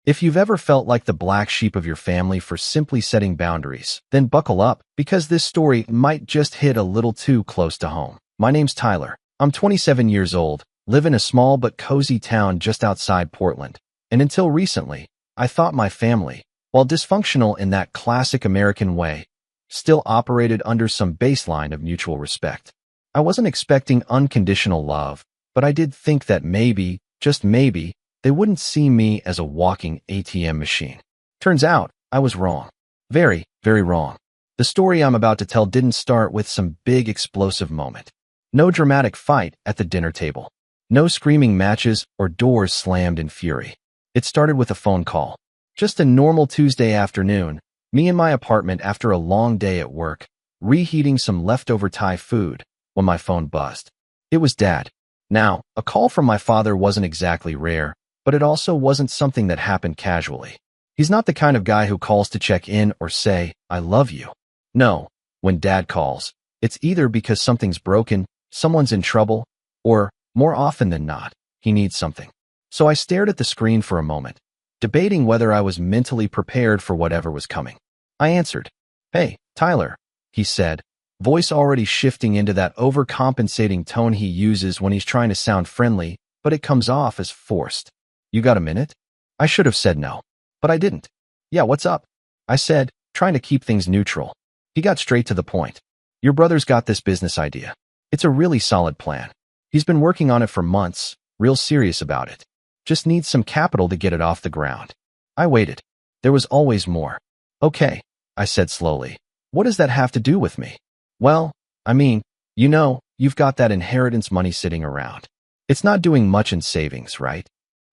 If you've ever felt like the black sheep of your family for simply setting boundaries, then buckle up, because this story might just hit a little too close to home. My name's Tyler. I'm 27 years old, live in a small but cozy town just outside Portland. And until recently, I thought my family, while dysfunctional in that classic American way, still operated under some baseline of mutual respect. I wasn't expecting unconditional love, but I did think that maybe, just maybe, they wouldn't see me as a walking ATM machine. Turns out, I was wrong. Very, very wrong. The story I'm about to tell didn't start with some big explosive moment. No dramatic fight at the dinner table. No screaming matches or doors slammed in fury. It started with a phone call. Just a normal Tuesday afternoon, me in my apartment after a long day at work, reheating some leftover Thai food, when my phone buzzed. It was Dad. Now, a call from my father wasn't exactly rare, but it also wasn't something that happened casually. He's not the kind of guy who calls to check in or say, "I love you." No, when Dad calls, it's either because something's broken, someone's in trouble, or, more often than not, he needs something. So I stared at the screen for a moment, debating whether I was mentally prepared for whatever was coming. I answered. "Hey, Tyler," he said, voice already shifting into that overcompensating tone he uses when he's trying to sound friendly, but it comes off as forced. "You got a minute?" I should have said no, but I didn't. "Yeah, what's up?" I said, trying to keep things neutral. He got straight to the point. "Your brother's got this business idea. It's a really solid plan. He's been working on it for months, real serious about it. Just needs some capital to get it off the ground." I waited. There was always more. "Okay," I said slowly. "What does that have to do with me?" "Well, I mean, you've got that inheritance money sitting around. It's not doing much in savings, right?"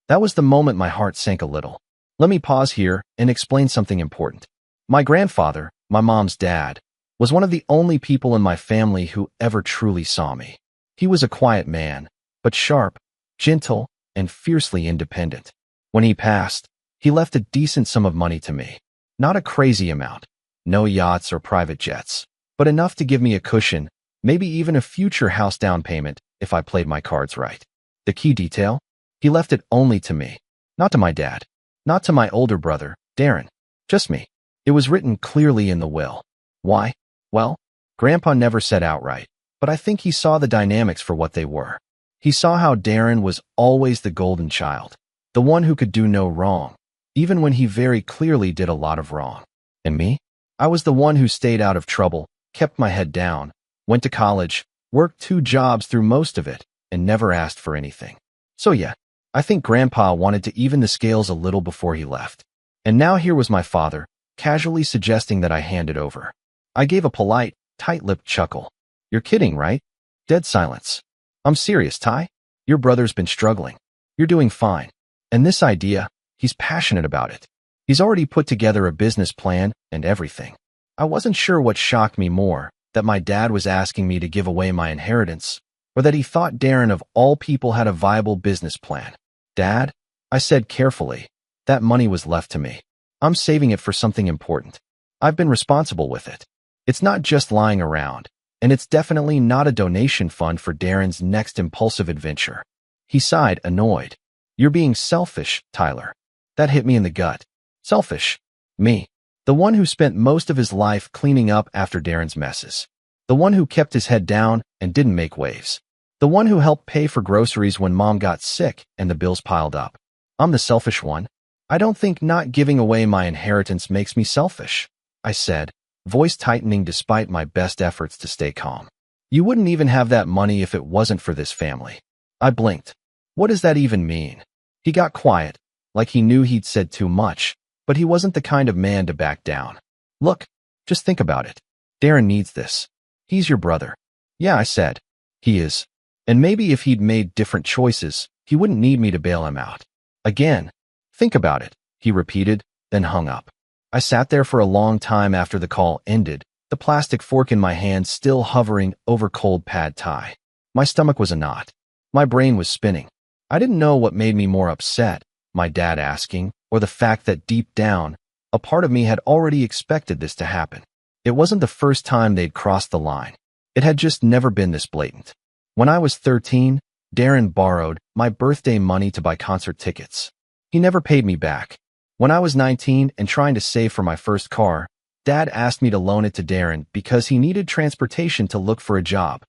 That was the moment my heart sank a little. Let me pause here and explain something important. My grandfather, my mom's dad, was one of the only people in my family who ever truly saw me. He was a quiet man, but sharp, gentle, and fiercely independent. When he passed, he left a decent sum of money to me. Not a crazy amount, no yachts or private jets, but enough to give me a cushion, maybe even a future house down payment if I played my cards right. The key detail? He left it only to me, not to my dad, not to my older brother, Darren, just me. It was written clearly in the will. Why? Well, Grandpa never said outright, but I think he saw the dynamics for what they were. He saw how Darren was always the golden child, the one who could do no wrong, even when he very clearly did a lot of wrong. And me? I was the one who stayed out of trouble, kept my head down, went to college, worked 2 jobs through most of it, and never asked for anything. So yeah, I think Grandpa wanted to even the scales a little before he left. And now here was my father, casually suggesting that I hand it over. I gave a polite, tight-lipped chuckle. "You're kidding, right?" Dead silence. "I'm serious, Ty. Your brother's been struggling. You're doing fine. And this idea, he's passionate about it. He's already put together a business plan and everything." I wasn't sure what shocked me more, that my dad was asking me to give away my inheritance, or that he thought Darren of all people had a viable business plan. "Dad," I said carefully, "that money was left to me. I'm saving it for something important. I've been responsible with it. It's not just lying around, and it's definitely not a donation fund for Darren's next impulsive adventure." He sighed, annoyed. "You're being selfish, Tyler." That hit me in the gut. Selfish. Me. The one who spent most of his life cleaning up after Darren's messes. The one who kept his head down and didn't make waves. The one who helped pay for groceries when Mom got sick and the bills piled up. I'm the selfish one. "I don't think not giving away my inheritance makes me selfish," I said, voice tightening despite my best efforts to stay calm. "You wouldn't even have that money if it wasn't for this family." I blinked. What does that even mean? He got quiet, like he knew he'd said too much, but he wasn't the kind of man to back down. "Look, just think about it. Darren needs this. He's your brother." "Yeah," I said. "He is. And maybe if he'd made different choices, he wouldn't need me to bail him out." "Again, think about it," he repeated, then hung up. I sat there for a long time after the call ended, the plastic fork in my hand still hovering over cold pad thai. My stomach was a knot. My brain was spinning. I didn't know what made me more upset, my dad asking, or the fact that deep down, a part of me had already expected this to happen. It wasn't the first time they'd crossed the line. It had just never been this blatant. When I was 13, Darren borrowed my birthday money to buy concert tickets. He never paid me back. When I was 19 and trying to save for my first car, Dad asked me to loan it to Darren because he needed transportation to look for a job.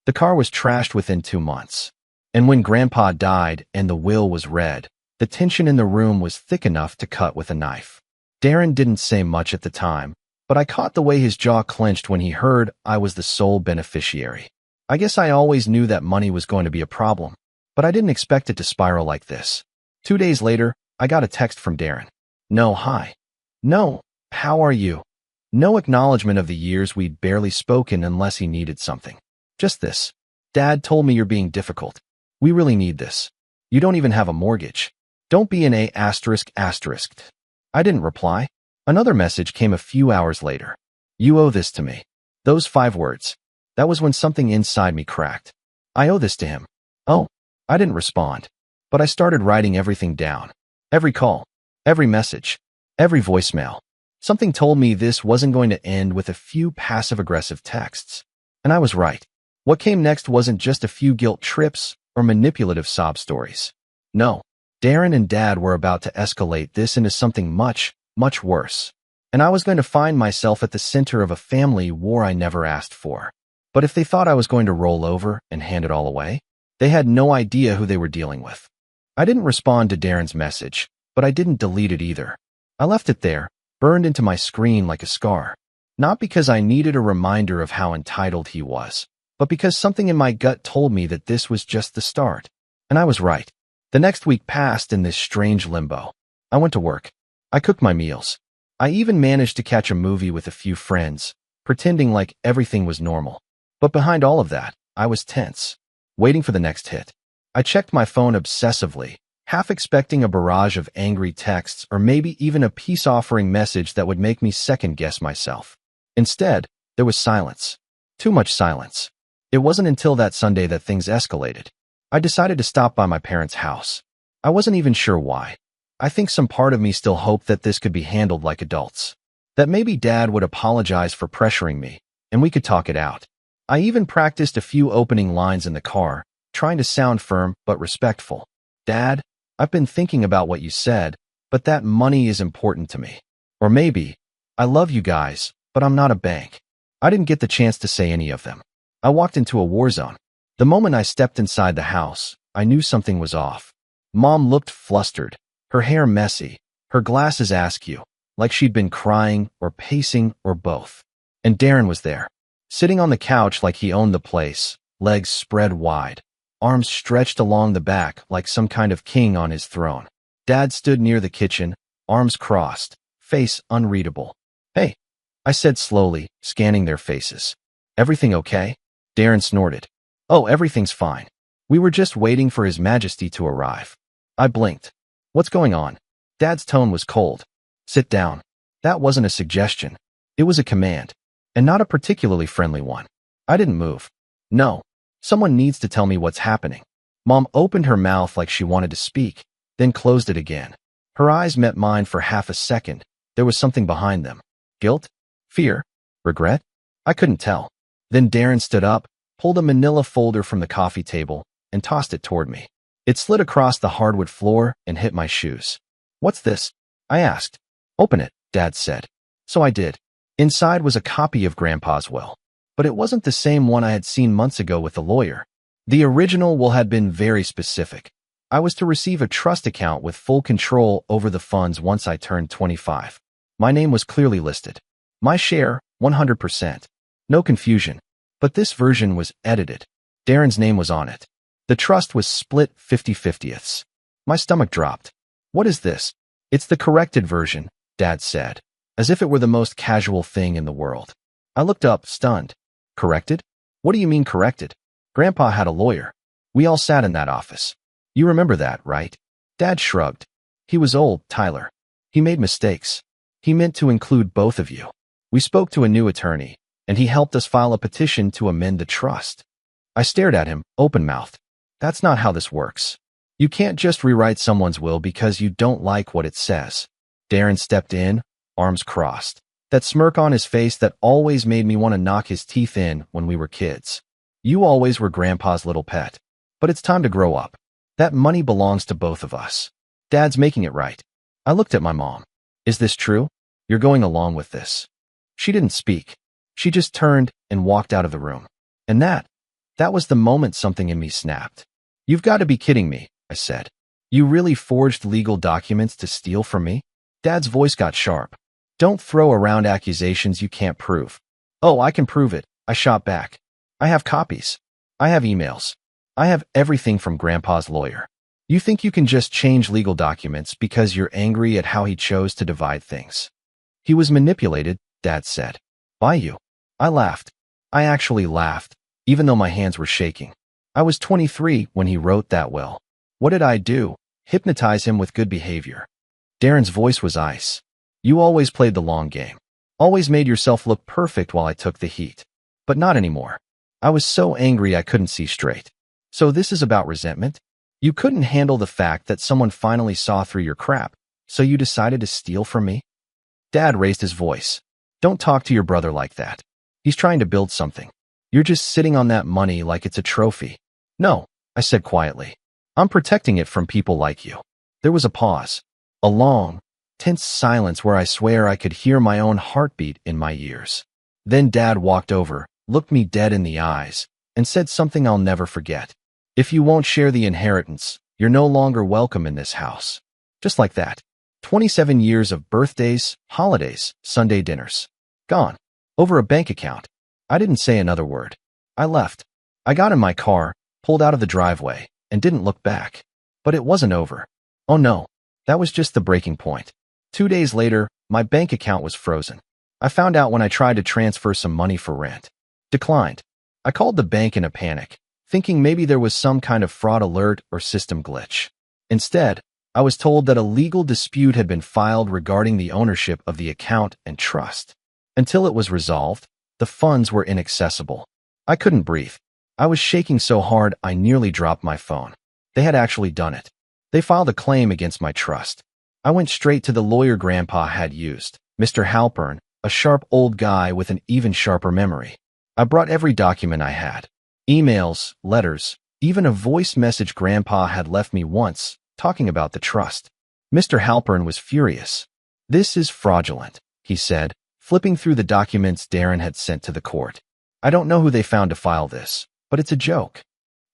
The car was trashed within 2 months. And when Grandpa died and the will was read, the tension in the room was thick enough to cut with a knife. Darren didn't say much at the time, but I caught the way his jaw clenched when he heard I was the sole beneficiary. I guess I always knew that money was going to be a problem, but I didn't expect it to spiral like this. 2 days later, I got a text from Darren. No, hi. No, how are you? No acknowledgement of the years we'd barely spoken unless he needed something. Just this. Dad told me you're being difficult. We really need this. You don't even have a mortgage. Don't be an A****. I didn't reply. Another message came a few hours later. You owe this to me. Those 5 words. That was when something inside me cracked. I owe this to him. Oh, I didn't respond. But I started writing everything down. Every call. Every message. Every voicemail. Something told me this wasn't going to end with a few passive-aggressive texts. And I was right. What came next wasn't just a few guilt trips or manipulative sob stories. No, Darren and Dad were about to escalate this into something much, much worse. And I was going to find myself at the center of a family war I never asked for. But if they thought I was going to roll over and hand it all away, they had no idea who they were dealing with. I didn't respond to Darren's message, but I didn't delete it either. I left it there, burned into my screen like a scar. Not because I needed a reminder of how entitled he was, but because something in my gut told me that this was just the start. And I was right. The next week passed in this strange limbo. I went to work. I cooked my meals. I even managed to catch a movie with a few friends, pretending like everything was normal. But behind all of that, I was tense, waiting for the next hit. I checked my phone obsessively, half expecting a barrage of angry texts or maybe even a peace-offering message that would make me second-guess myself. Instead, there was silence. Too much silence. It wasn't until that Sunday that things escalated. I decided to stop by my parents' house. I wasn't even sure why. I think some part of me still hoped that this could be handled like adults. That maybe Dad would apologize for pressuring me, and we could talk it out. I even practiced a few opening lines in the car, trying to sound firm but respectful. Dad, I've been thinking about what you said, but that money is important to me. Or maybe, I love you guys, but I'm not a bank. I didn't get the chance to say any of them. I walked into a war zone. The moment I stepped inside the house, I knew something was off. Mom looked flustered, her hair messy, her glasses askew, like she'd been crying or pacing or both. And Darren was there, sitting on the couch like he owned the place, legs spread wide, arms stretched along the back like some kind of king on his throne. Dad stood near the kitchen, arms crossed, face unreadable. Hey, I said slowly, scanning their faces. Everything okay? Darren snorted. Oh, everything's fine. We were just waiting for His Majesty to arrive. I blinked. What's going on? Dad's tone was cold. Sit down. That wasn't a suggestion. It was a command, and not a particularly friendly one. I didn't move. No. Someone needs to tell me what's happening. Mom opened her mouth like she wanted to speak, then closed it again. Her eyes met mine for half a second. There was something behind them. Guilt? Fear? Regret? I couldn't tell. Then Darren stood up, pulled a manila folder from the coffee table, and tossed it toward me. It slid across the hardwood floor and hit my shoes. What's this? I asked. Open it, Dad said. So I did. Inside was a copy of Grandpa's will. But it wasn't the same one I had seen months ago with the lawyer. The original will had been very specific. I was to receive a trust account with full control over the funds once I turned 25. My name was clearly listed. My share, 100%. No confusion. But this version was edited. Darren's name was on it. The trust was split 50/50ths. My stomach dropped. What is this? It's the corrected version, Dad said, as if it were the most casual thing in the world. I looked up, stunned. Corrected? What do you mean corrected? Grandpa had a lawyer. We all sat in that office. You remember that, right? Dad shrugged. He was old, Tyler. He made mistakes. He meant to include both of you. We spoke to a new attorney, and he helped us file a petition to amend the trust. I stared at him, open-mouthed. That's not how this works. You can't just rewrite someone's will because you don't like what it says. Darren stepped in, arms crossed. That smirk on his face that always made me want to knock his teeth in when we were kids. You always were Grandpa's little pet. But it's time to grow up. That money belongs to both of us. Dad's making it right. I looked at my mom. Is this true? You're going along with this? She didn't speak. She just turned and walked out of the room. And that was the moment something in me snapped. You've got to be kidding me, I said. You really forged legal documents to steal from me? Dad's voice got sharp. Don't throw around accusations you can't prove. Oh, I can prove it, I shot back. I have copies. I have emails. I have everything from Grandpa's lawyer. You think you can just change legal documents because you're angry at how he chose to divide things? He was manipulated, Dad said. By you. I laughed. I actually laughed, even though my hands were shaking. I was 23 when he wrote that will. What did I do? Hypnotize him with good behavior. Darren's voice was ice. You always played the long game. Always made yourself look perfect while I took the heat. But not anymore. I was so angry I couldn't see straight. So this is about resentment? You couldn't handle the fact that someone finally saw through your crap, so you decided to steal from me? Dad raised his voice. Don't talk to your brother like that. He's trying to build something. You're just sitting on that money like it's a trophy. No, I said quietly. I'm protecting it from people like you. There was a pause. A long, tense silence where I swear I could hear my own heartbeat in my ears. Then Dad walked over, looked me dead in the eyes, and said something I'll never forget. If you won't share the inheritance, you're no longer welcome in this house. Just like that. 27 years of birthdays, holidays, Sunday dinners. Gone. Over a bank account. I didn't say another word. I left. I got in my car, pulled out of the driveway, and didn't look back. But it wasn't over. Oh no, that was just the breaking point. 2 days later, my bank account was frozen. I found out when I tried to transfer some money for rent. Declined. I called the bank in a panic, thinking maybe there was some kind of fraud alert or system glitch. Instead, I was told that a legal dispute had been filed regarding the ownership of the account and trust. Until it was resolved, the funds were inaccessible. I couldn't breathe. I was shaking so hard I nearly dropped my phone. They had actually done it. They filed a claim against my trust. I went straight to the lawyer Grandpa had used, Mr. Halpern, a sharp old guy with an even sharper memory. I brought every document I had. Emails, letters, even a voice message Grandpa had left me once, talking about the trust. Mr. Halpern was furious. This is fraudulent, he said, flipping through the documents Darren had sent to the court. I don't know who they found to file this, but it's a joke.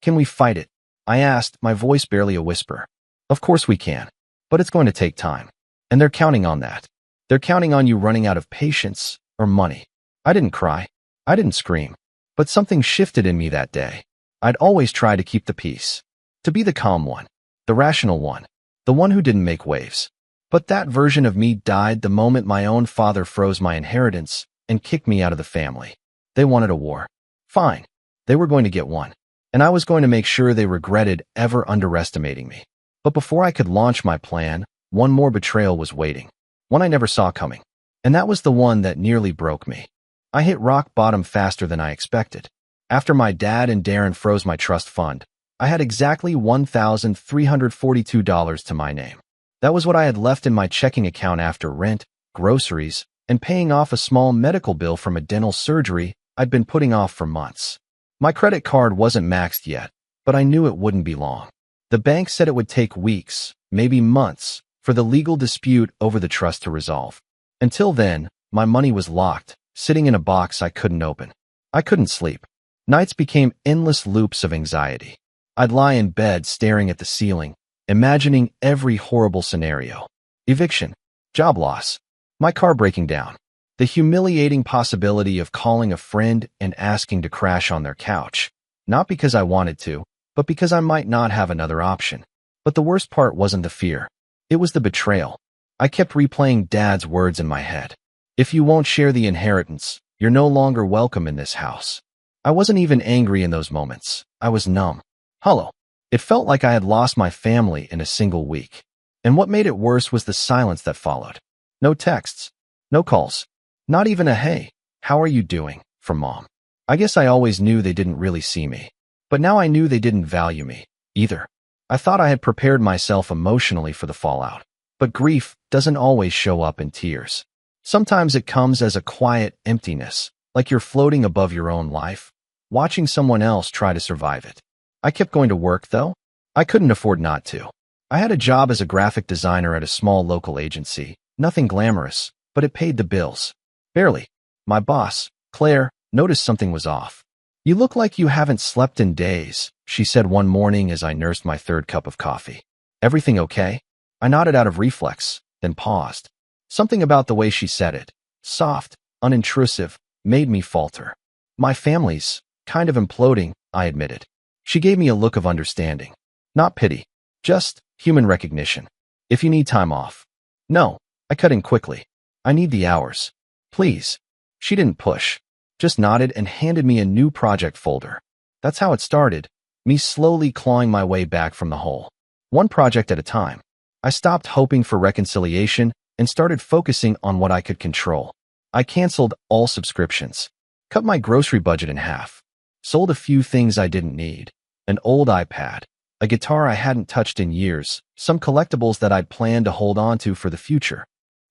Can we fight it? I asked, my voice barely a whisper. Of course we can, but it's going to take time. And they're counting on that. They're counting on you running out of patience or money. I didn't cry. I didn't scream. But something shifted in me that day. I'd always try to keep the peace. To be the calm one. The rational one. The one who didn't make waves. But that version of me died the moment my own father froze my inheritance and kicked me out of the family. They wanted a war. Fine. They were going to get one. And I was going to make sure they regretted ever underestimating me. But before I could launch my plan, one more betrayal was waiting. One I never saw coming. And that was the one that nearly broke me. I hit rock bottom faster than I expected. After my dad and Darren froze my trust fund, I had exactly $1,342 to my name. That was what I had left in my checking account after rent, groceries, and paying off a small medical bill from a dental surgery I'd been putting off for months. My credit card wasn't maxed yet, but I knew it wouldn't be long. The bank said it would take weeks, maybe months, for the legal dispute over the trust to resolve. Until then, my money was locked, sitting in a box I couldn't open. I couldn't sleep. Nights became endless loops of anxiety. I'd lie in bed staring at the ceiling, imagining every horrible scenario. Eviction, job loss, my car breaking down, the humiliating possibility of calling a friend and asking to crash on their couch, not because I wanted to, but because I might not have another option. But the worst part wasn't the fear. It was the betrayal. I kept replaying Dad's words in my head. If you won't share the inheritance, you're no longer welcome in this house. I wasn't even angry in those moments. I was numb. Hollow. It felt like I had lost my family in a single week. And what made it worse was the silence that followed. No texts. No calls. Not even a hey, how are you doing, from Mom. I guess I always knew they didn't really see me. But now I knew they didn't value me, either. I thought I had prepared myself emotionally for the fallout. But grief doesn't always show up in tears. Sometimes it comes as a quiet emptiness, like you're floating above your own life, watching someone else try to survive it. I kept going to work, though. I couldn't afford not to. I had a job as a graphic designer at a small local agency. Nothing glamorous, but it paid the bills. Barely. My boss, Claire, noticed something was off. "You look like you haven't slept in days," she said one morning as I nursed my third cup of coffee. "Everything okay?" I nodded out of reflex, then paused. Something about the way she said it, soft, unintrusive, made me falter. "My family's kind of imploding," I admitted. She gave me a look of understanding. Not pity, just human recognition. "If you need time off." "No," I cut in quickly. "I need the hours. Please." She didn't push, just nodded and handed me a new project folder. That's how it started, me slowly clawing my way back from the hole. One project at a time. I stopped hoping for reconciliation and started focusing on what I could control. I canceled all subscriptions, cut my grocery budget in half, sold a few things I didn't need, an old iPad, a guitar I hadn't touched in years, some collectibles that I'd planned to hold on to for the future.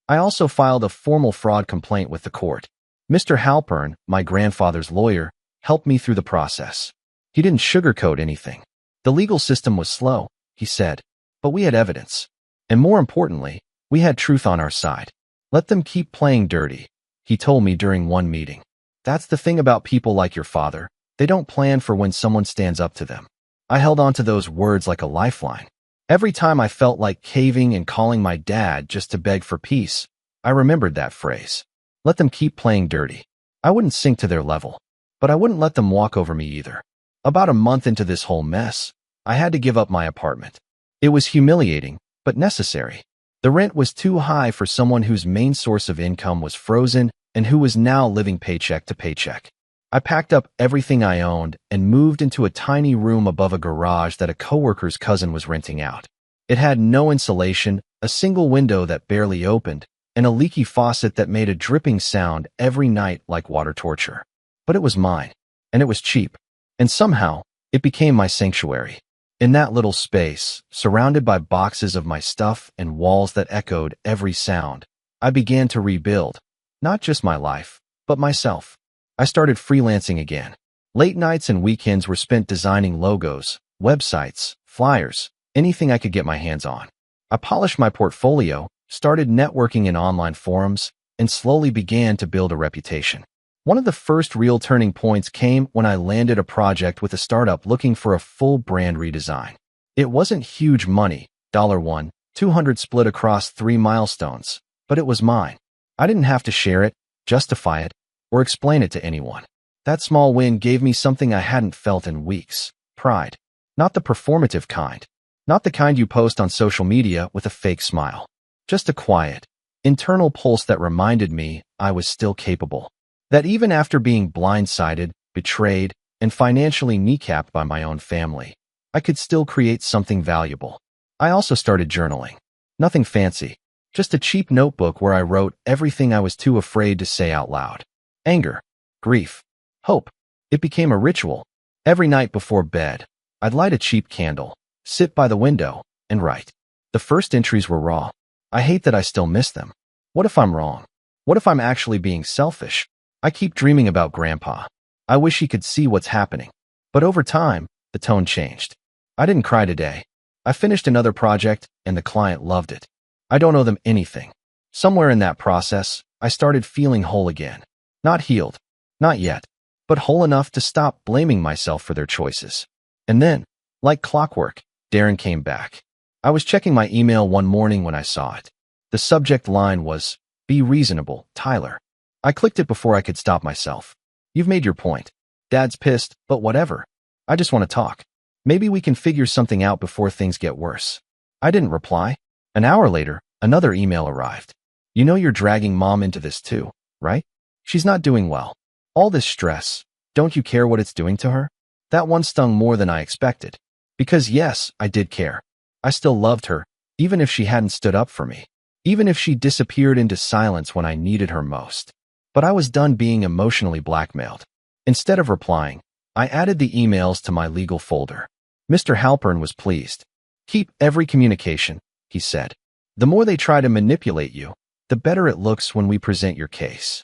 I also filed a formal fraud complaint with the court. Mr. Halpern, my grandfather's lawyer, helped me through the process. He didn't sugarcoat anything. The legal system was slow, he said, but we had evidence. And more importantly, we had truth on our side. "Let them keep playing dirty," he told me during one meeting. "That's the thing about people like your father. They don't plan for when someone stands up to them." I held on to those words like a lifeline. Every time I felt like caving and calling my dad just to beg for peace, I remembered that phrase. Let them keep playing dirty. I wouldn't sink to their level, but I wouldn't let them walk over me either. About a month into this whole mess, I had to give up my apartment. It was humiliating, but necessary. The rent was too high for someone whose main source of income was frozen and who was now living paycheck to paycheck. I packed up everything I owned and moved into a tiny room above a garage that a coworker's cousin was renting out. It had no insulation, a single window that barely opened, and a leaky faucet that made a dripping sound every night like water torture. But it was mine, and it was cheap, and somehow it became my sanctuary. In that little space, surrounded by boxes of my stuff and walls that echoed every sound, I began to rebuild, not just my life, but myself. I started freelancing again. Late nights and weekends were spent designing logos, websites, flyers, anything I could get my hands on. I polished my portfolio, started networking in online forums, and slowly began to build a reputation. One of the first real turning points came when I landed a project with a startup looking for a full brand redesign. It wasn't huge money, $1, $200 split across 3 milestones, but it was mine. I didn't have to share it, justify it, or explain it to anyone. That small win gave me something I hadn't felt in weeks: pride. Not the performative kind. Not the kind you post on social media with a fake smile. Just a quiet, internal pulse that reminded me I was still capable. That even after being blindsided, betrayed, and financially kneecapped by my own family, I could still create something valuable. I also started journaling. Nothing fancy. Just a cheap notebook where I wrote everything I was too afraid to say out loud. Anger, grief, hope. It became a ritual. Every night before bed, I'd light a cheap candle, sit by the window, and write. The first entries were raw. I hate that I still miss them. What if I'm wrong? What if I'm actually being selfish? I keep dreaming about Grandpa. I wish he could see what's happening. But over time, the tone changed. I didn't cry today. I finished another project, and the client loved it. I don't owe them anything. Somewhere in that process, I started feeling whole again. Not healed. Not yet. But whole enough to stop blaming myself for their choices. And then, like clockwork, Darren came back. I was checking my email one morning when I saw it. The subject line was, "Be reasonable, Tyler." I clicked it before I could stop myself. "You've made your point. Dad's pissed, but whatever. I just want to talk. Maybe we can figure something out before things get worse." I didn't reply. An hour later, another email arrived. "You know you're dragging Mom into this too, right? She's not doing well. All this stress. Don't you care what it's doing to her?" That one stung more than I expected. Because yes, I did care. I still loved her, even if she hadn't stood up for me. Even if she disappeared into silence when I needed her most. But I was done being emotionally blackmailed. Instead of replying, I added the emails to my legal folder. Mr. Halpern was pleased. "Keep every communication," he said. "The more they try to manipulate you, the better it looks when we present your case."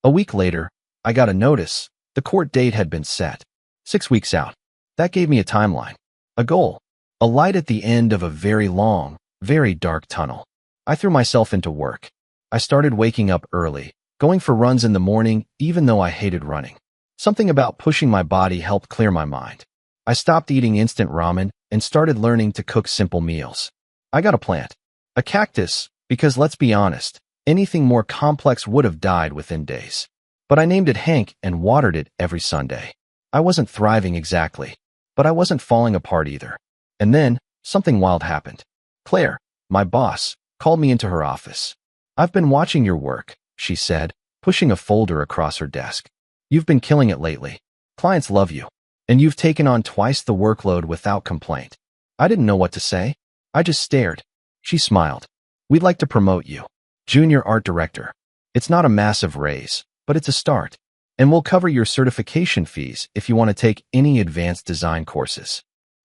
A week later, I got a notice. The court date had been set. 6 weeks out. That gave me a timeline. A goal. A light at the end of a very long, very dark tunnel. I threw myself into work. I started waking up early, going for runs in the morning even though I hated running. Something about pushing my body helped clear my mind. I stopped eating instant ramen and started learning to cook simple meals. I got a plant. A cactus, because let's be honest, anything more complex would have died within days. But I named it Hank and watered it every Sunday. I wasn't thriving exactly, but I wasn't falling apart either. And then, something wild happened. Claire, my boss, called me into her office. "I've been watching your work," she said, pushing a folder across her desk. "You've been killing it lately. Clients love you. And you've taken on twice the workload without complaint." I didn't know what to say. I just stared. She smiled. "We'd like to promote you. Junior art director. It's not a massive raise, but it's a start. And we'll cover your certification fees if you want to take any advanced design courses."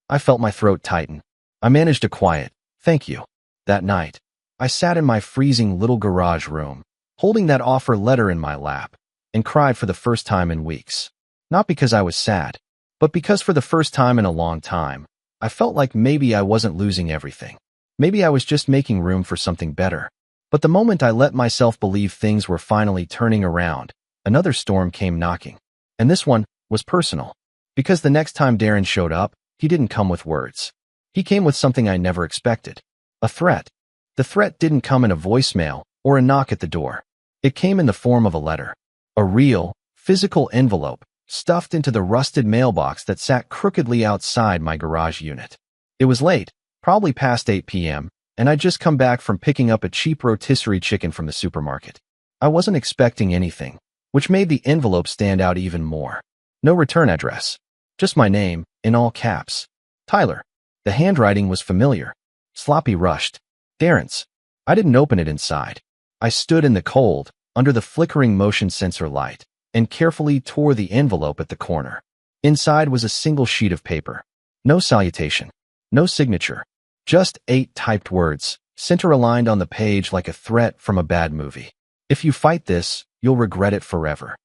I felt my throat tighten. I managed a quiet, "Thank you." That night, I sat in my freezing little garage room, holding that offer letter in my lap, and cried for the first time in weeks. Not because I was sad, but because for the first time in a long time, I felt like maybe I wasn't losing everything. Maybe I was just making room for something better. But the moment I let myself believe things were finally turning around, another storm came knocking. And this one was personal. Because the next time Darren showed up, he didn't come with words. He came with something I never expected. A threat. The threat didn't come in a voicemail or a knock at the door. It came in the form of a letter. A real, physical envelope, stuffed into the rusted mailbox that sat crookedly outside my garage unit. It was late, probably past 8 p.m., and I'd just come back from picking up a cheap rotisserie chicken from the supermarket. I wasn't expecting anything, which made the envelope stand out even more. No return address. Just my name, in all caps. Tyler. The handwriting was familiar. Sloppy rushed. Darren's. I didn't open it inside. I stood in the cold, under the flickering motion sensor light, and carefully tore the envelope at the corner. Inside was a single sheet of paper. No salutation. No signature. Just 8 typed words, center-aligned on the page like a threat from a bad movie. "If you fight this, you'll regret it forever."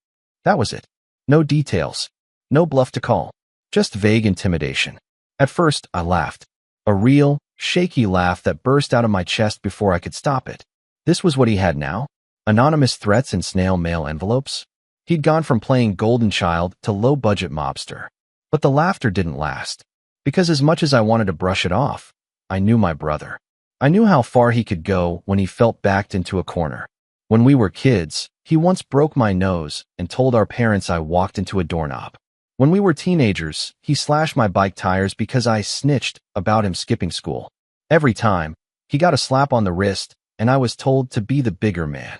That was it. No details. No bluff to call. Just vague intimidation. At first, I laughed. A real, shaky laugh that burst out of my chest before I could stop it. This was what he had now? Anonymous threats in snail mail envelopes? He'd gone from playing golden child to low-budget mobster. But the laughter didn't last. Because as much as I wanted to brush it off, I knew my brother. I knew how far he could go when he felt backed into a corner. When we were kids, he once broke my nose and told our parents I walked into a doorknob. When we were teenagers, he slashed my bike tires because I snitched about him skipping school. Every time, he got a slap on the wrist, and I was told to be the bigger man.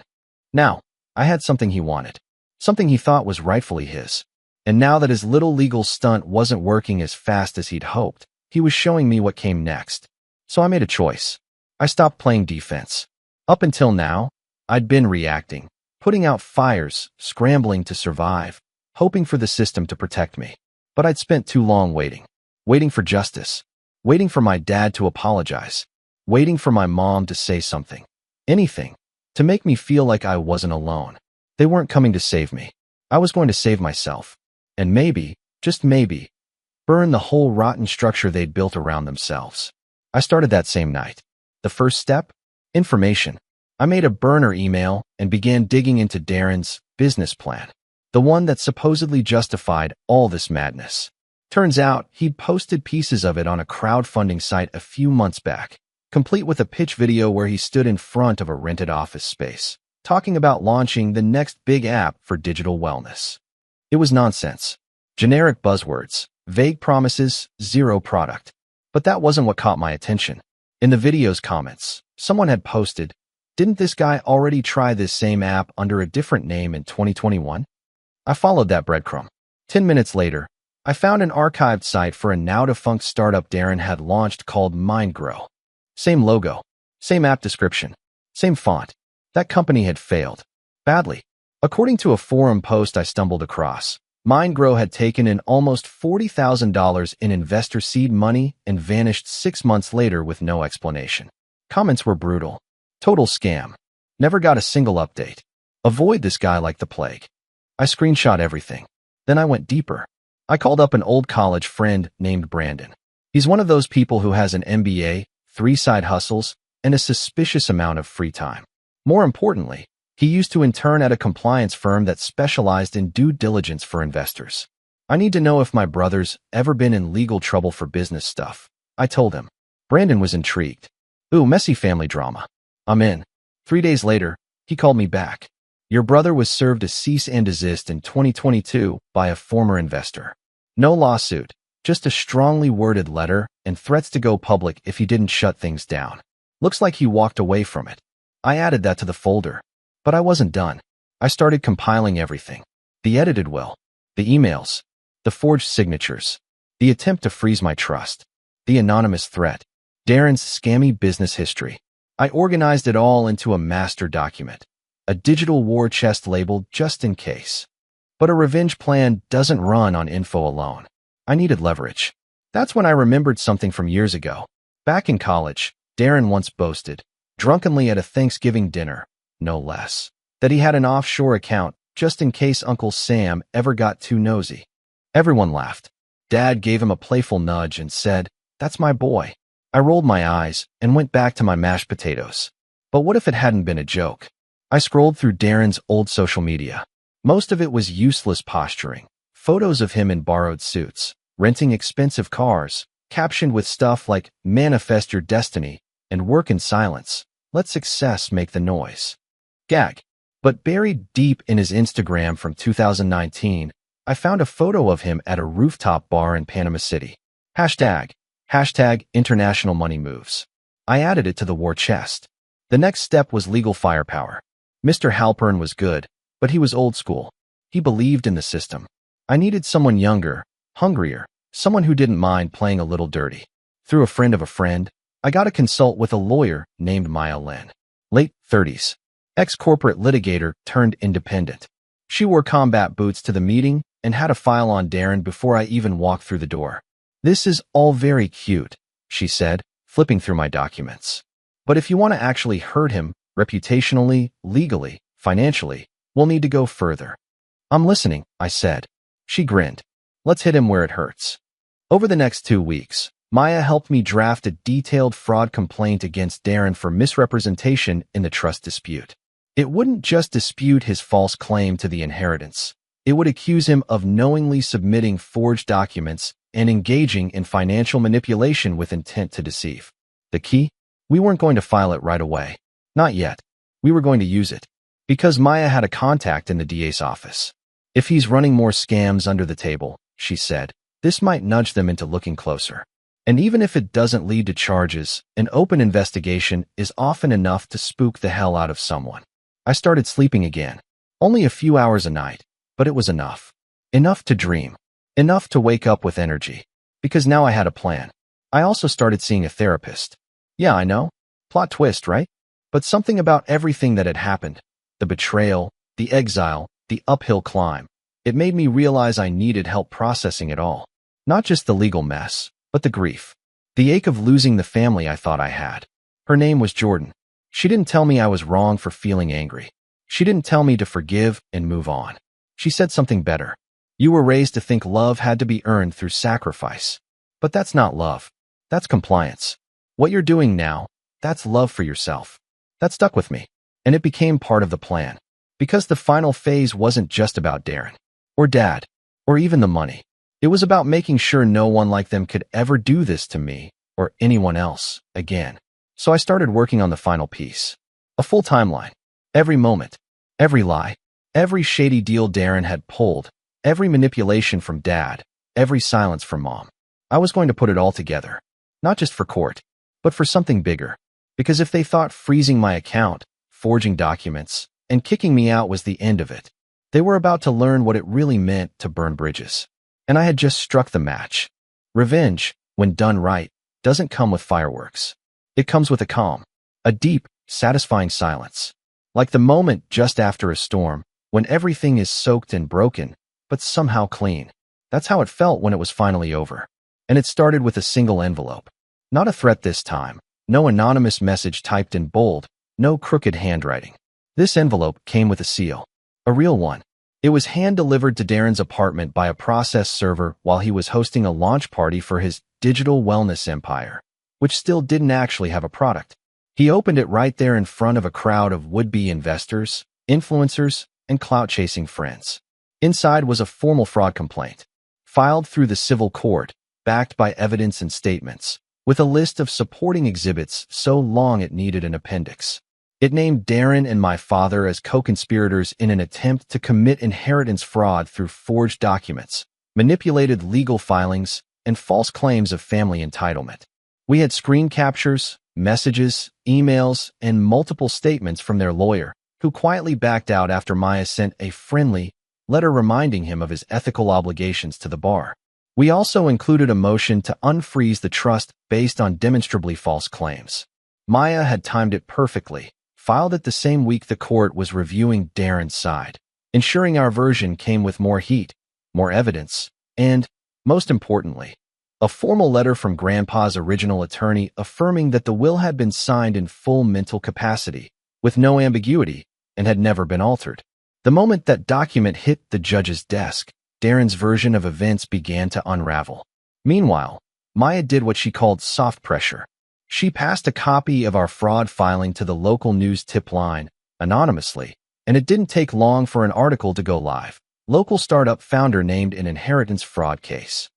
Now, I had something he wanted. Something he thought was rightfully his. And now that his little legal stunt wasn't working as fast as he'd hoped, he was showing me what came next. So I made a choice. I stopped playing defense. Up until now, I'd been reacting, putting out fires, scrambling to survive, hoping for the system to protect me. But I'd spent too long waiting. Waiting for justice. Waiting for my dad to apologize. Waiting for my mom to say something. Anything. To make me feel like I wasn't alone. They weren't coming to save me. I was going to save myself. And maybe, just maybe, burn the whole rotten structure they'd built around themselves. I started that same night. The first step? Information. I made a burner email and began digging into Darren's business plan. The one that supposedly justified all this madness. Turns out, he'd posted pieces of it on a crowdfunding site a few months back, complete with a pitch video where he stood in front of a rented office space, talking about launching the next big app for digital wellness. It was nonsense. Generic buzzwords, vague promises, zero product. But that wasn't what caught my attention. In the video's comments, someone had posted, "Didn't this guy already try this same app under a different name in 2021? I followed that breadcrumb. 10 minutes later, I found an archived site for a now-defunct startup Darren had launched called MindGrow. Same logo, same app description, same font. That company had failed. Badly. According to a forum post I stumbled across, MindGrow had taken in almost $40,000 in investor seed money and vanished 6 months later with no explanation. Comments were brutal. Total scam. Never got a single update. Avoid this guy like the plague. I screenshot everything. Then I went deeper. I called up an old college friend named Brandon. He's one of those people who has an MBA, 3 side hustles, and a suspicious amount of free time. More importantly, he used to intern at a compliance firm that specialized in due diligence for investors. I need to know if my brother's ever been in legal trouble for business stuff, I told him. Brandon was intrigued. Ooh, messy family drama. I'm in. 3 days later, he called me back. Your brother was served a cease and desist in 2022 by a former investor. No lawsuit, just a strongly worded letter and threats to go public if he didn't shut things down. Looks like he walked away from it. I added that to the folder. But I wasn't done. I started compiling everything. The edited will, the emails, the forged signatures, the attempt to freeze my trust, the anonymous threat, Darren's scammy business history. I organized it all into a master document, a digital war chest labeled just in case. But a revenge plan doesn't run on info alone. I needed leverage. That's when I remembered something from years ago. Back in college, Darren once boasted, drunkenly at a Thanksgiving dinner, no less, that he had an offshore account just in case Uncle Sam ever got too nosy. Everyone laughed. Dad gave him a playful nudge and said, "That's my boy." I rolled my eyes and went back to my mashed potatoes. But what if it hadn't been a joke? I scrolled through Darren's old social media. Most of it was useless posturing. Photos of him in borrowed suits, renting expensive cars, captioned with stuff like "manifest your destiny" and "work in silence. Let success make the noise." Gag. But buried deep in his Instagram from 2019, I found a photo of him at a rooftop bar in Panama City. Hashtag international money moves. I added it to the war chest. The next step was legal firepower. Mr. Halpern was good, but he was old school. He believed in the system. I needed someone younger, hungrier, someone who didn't mind playing a little dirty. Through a friend of a friend, I got a consult with a lawyer named Maya Lin. Late 30s. Ex-corporate litigator turned independent. She wore combat boots to the meeting and had a file on Darren before I even walked through the door. "This is all very cute," she said, flipping through my documents. "But if you want to actually hurt him, reputationally, legally, financially, we'll need to go further." "I'm listening," I said. She grinned. "Let's hit him where it hurts." Over the next 2 weeks, Maya helped me draft a detailed fraud complaint against Darren for misrepresentation in the trust dispute. It wouldn't just dispute his false claim to the inheritance. It would accuse him of knowingly submitting forged documents and engaging in financial manipulation with intent to deceive. The key? We weren't going to file it right away. Not yet. We were going to use it. Because Maya had a contact in the DA's office. If he's running more scams under the table, she said, this might nudge them into looking closer. And even if it doesn't lead to charges, an open investigation is often enough to spook the hell out of someone. I started sleeping again. Only a few hours a night, but it was enough. Enough to dream. Enough to wake up with energy. Because now I had a plan. I also started seeing a therapist. Yeah, I know. Plot twist, right? But something about everything that had happened, the betrayal, the exile, the uphill climb, it made me realize I needed help processing it all. Not just the legal mess, but the grief. The ache of losing the family I thought I had. Her name was Jordan. She didn't tell me I was wrong for feeling angry. She didn't tell me to forgive and move on. She said something better. You were raised to think love had to be earned through sacrifice. But that's not love. That's compliance. What you're doing now, that's love for yourself. That stuck with me. And it became part of the plan. Because the final phase wasn't just about Darren. Or Dad. Or even the money. It was about making sure no one like them could ever do this to me or anyone else again. So I started working on the final piece. A full timeline. Every moment. Every lie. Every shady deal Darren had pulled. Every manipulation from Dad. Every silence from Mom. I was going to put it all together. Not just for court, but for something bigger. Because if they thought freezing my account, forging documents, and kicking me out was the end of it, they were about to learn what it really meant to burn bridges. And I had just struck the match. Revenge, when done right, doesn't come with fireworks. It comes with a calm, a deep, satisfying silence. Like the moment just after a storm, when everything is soaked and broken, but somehow clean. That's how it felt when it was finally over. And it started with a single envelope. Not a threat this time. No anonymous message typed in bold. No crooked handwriting. This envelope came with a seal. A real one. It was hand-delivered to Darren's apartment by a process server while he was hosting a launch party for his digital wellness empire, which still didn't actually have a product. He opened it right there in front of a crowd of would-be investors, influencers, and clout-chasing friends. Inside was a formal fraud complaint, filed through the civil court, backed by evidence and statements, with a list of supporting exhibits so long it needed an appendix. It named Darren and my father as co-conspirators in an attempt to commit inheritance fraud through forged documents, manipulated legal filings, and false claims of family entitlement. We had screen captures, messages, emails, and multiple statements from their lawyer, who quietly backed out after Maya sent a friendly letter reminding him of his ethical obligations to the bar. We also included a motion to unfreeze the trust based on demonstrably false claims. Maya had timed it perfectly, filed it the same week the court was reviewing Darren's side, ensuring our version came with more heat, more evidence, and, most importantly, a formal letter from Grandpa's original attorney affirming that the will had been signed in full mental capacity, with no ambiguity, and had never been altered. The moment that document hit the judge's desk, Darren's version of events began to unravel. Meanwhile, Maya did what she called soft pressure. She passed a copy of our fraud filing to the local news tip line, anonymously, and it didn't take long for an article to go live. Local startup founder named an inheritance fraud case.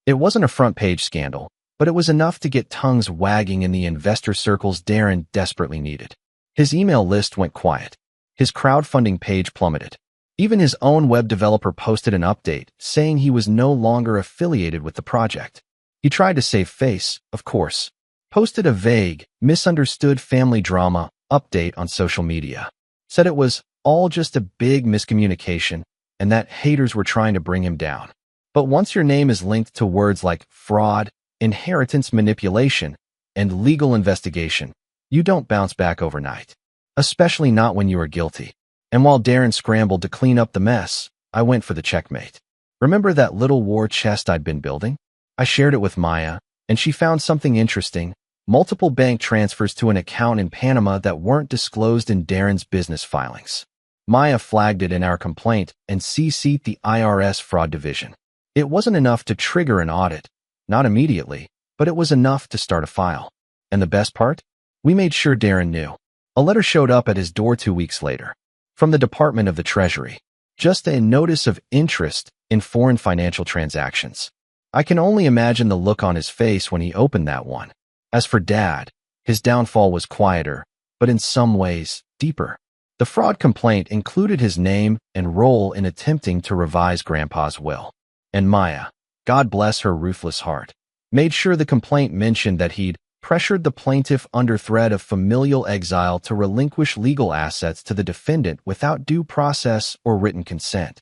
It wasn't a front-page scandal, but it was enough to get tongues wagging in the investor circles Darren desperately needed. His email list went quiet. His crowdfunding page plummeted. Even his own web developer posted an update saying he was no longer affiliated with the project. He tried to save face, of course. Posted a vague, misunderstood family drama update on social media. Said it was all just a big miscommunication and that haters were trying to bring him down. But once your name is linked to words like fraud, inheritance manipulation, and legal investigation, you don't bounce back overnight. Especially not when you are guilty. And while Darren scrambled to clean up the mess, I went for the checkmate. Remember that little war chest I'd been building? I shared it with Maya, and she found something interesting. Multiple bank transfers to an account in Panama that weren't disclosed in Darren's business filings. Maya flagged it in our complaint and CC'd the IRS fraud division. It wasn't enough to trigger an audit, not immediately, but it was enough to start a file. And the best part? We made sure Darren knew. A letter showed up at his door 2 weeks later. From the Department of the Treasury. Just a notice of interest in foreign financial transactions. I can only imagine the look on his face when he opened that one. As for Dad, his downfall was quieter, but in some ways, deeper. The fraud complaint included his name and role in attempting to revise Grandpa's will. And Maya, God bless her ruthless heart, made sure the complaint mentioned that he'd pressured the plaintiff under threat of familial exile to relinquish legal assets to the defendant without due process or written consent.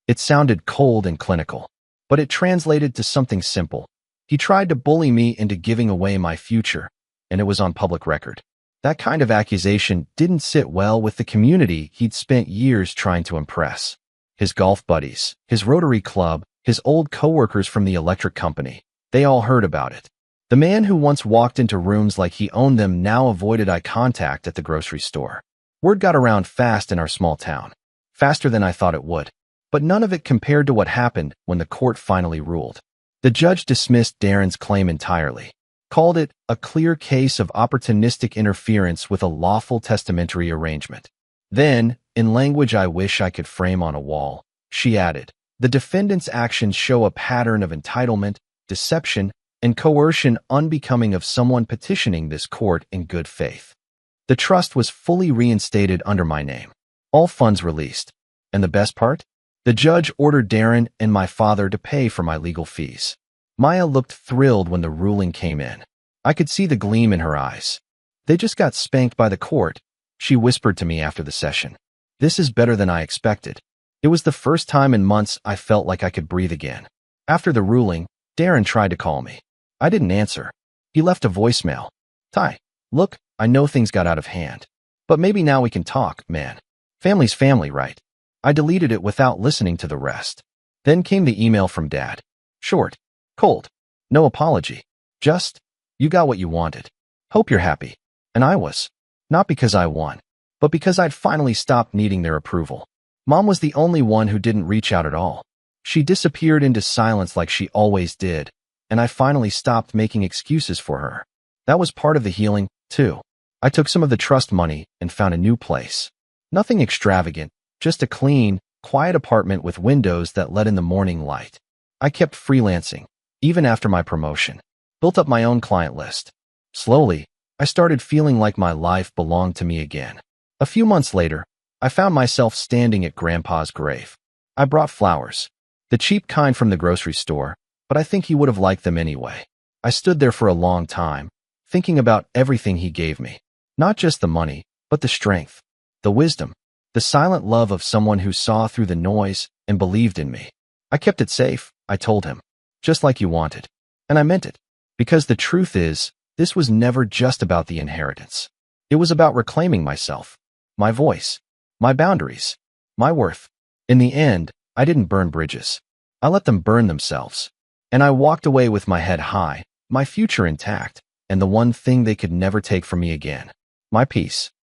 It sounded cold and clinical, but it translated to something simple. He tried to bully me into giving away my future, and it was on public record. That kind of accusation didn't sit well with the community he'd spent years trying to impress. His golf buddies, his Rotary Club, his old coworkers from the electric company, they all heard about it. The man who once walked into rooms like he owned them now avoided eye contact at the grocery store. Word got around fast in our small town. Faster than I thought it would. But none of it compared to what happened when the court finally ruled. The judge dismissed Darren's claim entirely, called it a clear case of opportunistic interference with a lawful testamentary arrangement. Then, in language I wish I could frame on a wall, she added, the defendant's actions show a pattern of entitlement, deception, and coercion unbecoming of someone petitioning this court in good faith. The trust was fully reinstated under my name. All funds released. And the best part? The judge ordered Darren and my father to pay for my legal fees. Maya looked thrilled when the ruling came in. I could see the gleam in her eyes. They just got spanked by the court, she whispered to me after the session. This is better than I expected. It was the first time in months I felt like I could breathe again. After the ruling, Darren tried to call me. I didn't answer. He left a voicemail. Ty, look, I know things got out of hand. But maybe now we can talk, man. Family's family, right? I deleted it without listening to the rest. Then came the email from Dad. Short. Cold. No apology. Just, you got what you wanted. Hope you're happy. And I was. Not because I won, but because I'd finally stopped needing their approval. Mom was the only one who didn't reach out at all. She disappeared into silence like she always did, and I finally stopped making excuses for her. That was part of the healing, too. I took some of the trust money and found a new place. Nothing extravagant, just a clean, quiet apartment with windows that let in the morning light. I kept freelancing, even after my promotion. Built up my own client list. Slowly, I started feeling like my life belonged to me again. A few months later, I found myself standing at Grandpa's grave. I brought flowers, the cheap kind from the grocery store, but I think he would have liked them anyway. I stood there for a long time, thinking about everything he gave me. Not just the money, but the strength, the wisdom, the silent love of someone who saw through the noise and believed in me. I kept it safe, I told him, just like you wanted. And I meant it, because the truth is, this was never just about the inheritance. It was about reclaiming myself, my voice, my boundaries, my worth. In the end, I didn't burn bridges. I let them burn themselves. And I walked away with my head high, my future intact, and the one thing they could never take from me again: my peace.